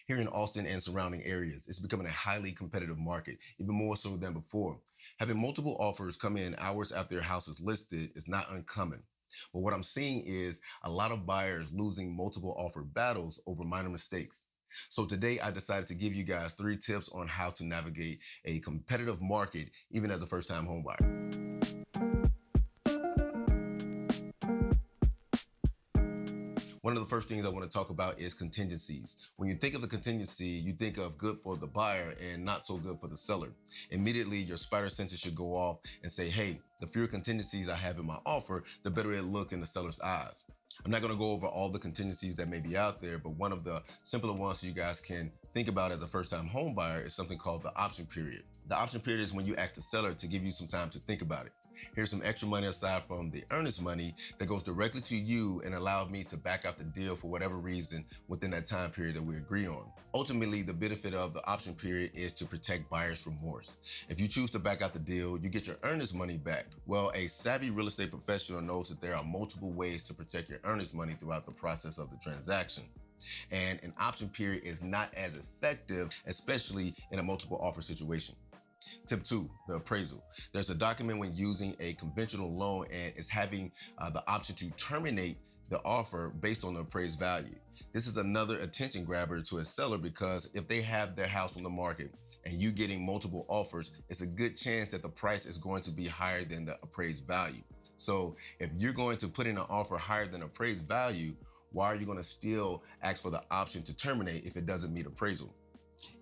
Here in Austin and surrounding areas, it's becoming a highly competitive market, even more so than before. Having multiple offers come in hours after your house is listed is not uncommon. But what I'm seeing is a lot of buyers losing multiple offer battles over minor mistakes. So today I decided to give you guys 3 tips on how to navigate a competitive market, even as a first-time homebuyer. One of the first things I want to talk about is contingencies. When you think of a contingency, you think of good for the buyer and not so good for the seller. Immediately, your spider senses should go off and say, hey, the fewer contingencies I have in my offer, the better it look in the seller's eyes. I'm not going to go over all the contingencies that may be out there, but one of the simpler ones you guys can think about as a first-time home buyer is something called the option period. The option period is when you ask the seller to give you some time to think about it. Here's some extra money aside from the earnest money that goes directly to you and allows me to back out the deal for whatever reason within that time period that we agree on. Ultimately, the benefit of the option period is to protect buyer's remorse. If you choose to back out the deal, you get your earnest money back. Well, a savvy real estate professional knows that there are multiple ways to protect your earnest money throughout the process of the transaction. And an option period is not as effective, especially in a multiple offer situation. Tip 2, the appraisal. There's a document when using a conventional loan and it's having the option to terminate the offer based on the appraised value. This is another attention grabber to a seller because if they have their house on the market and you getting multiple offers, it's a good chance that the price is going to be higher than the appraised value. So if you're going to put in an offer higher than appraised value, why are you going to still ask for the option to terminate if it doesn't meet appraisal?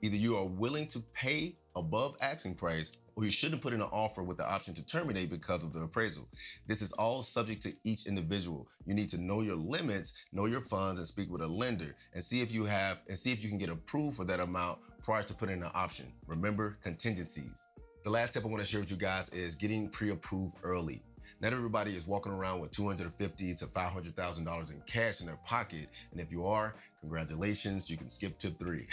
Either you are willing to pay above asking price, or you shouldn't put in an offer with the option to terminate because of the appraisal. This is all subject to each individual. You need to know your limits, know your funds, and speak with a lender and see if you can get approved for that amount prior to putting in an option. Remember, contingencies. The last tip I want to share with you guys is getting pre-approved early. Not everybody is walking around with $250,000 to $500,000 in cash in their pocket. And if you are, congratulations, you can skip tip 3.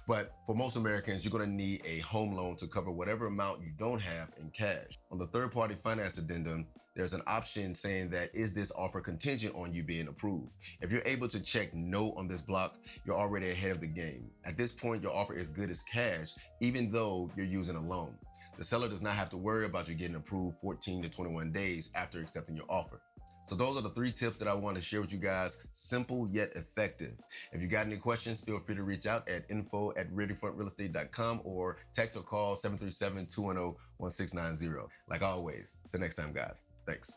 But for most Americans, you're going to need a home loan to cover whatever amount you don't have in cash. On the third-party finance addendum, there's an option saying that is this offer contingent on you being approved? If you're able to check no on this block, you're already ahead of the game. At this point, your offer is good as cash, even though you're using a loan. The seller does not have to worry about you getting approved 14 to 21 days after accepting your offer. So those are the 3 tips that I want to share with you guys. Simple yet effective. If you got any questions, feel free to reach out at info@readyfrontrealestate.com or text or call 737-210-1690. Like always, till next time, guys. Thanks.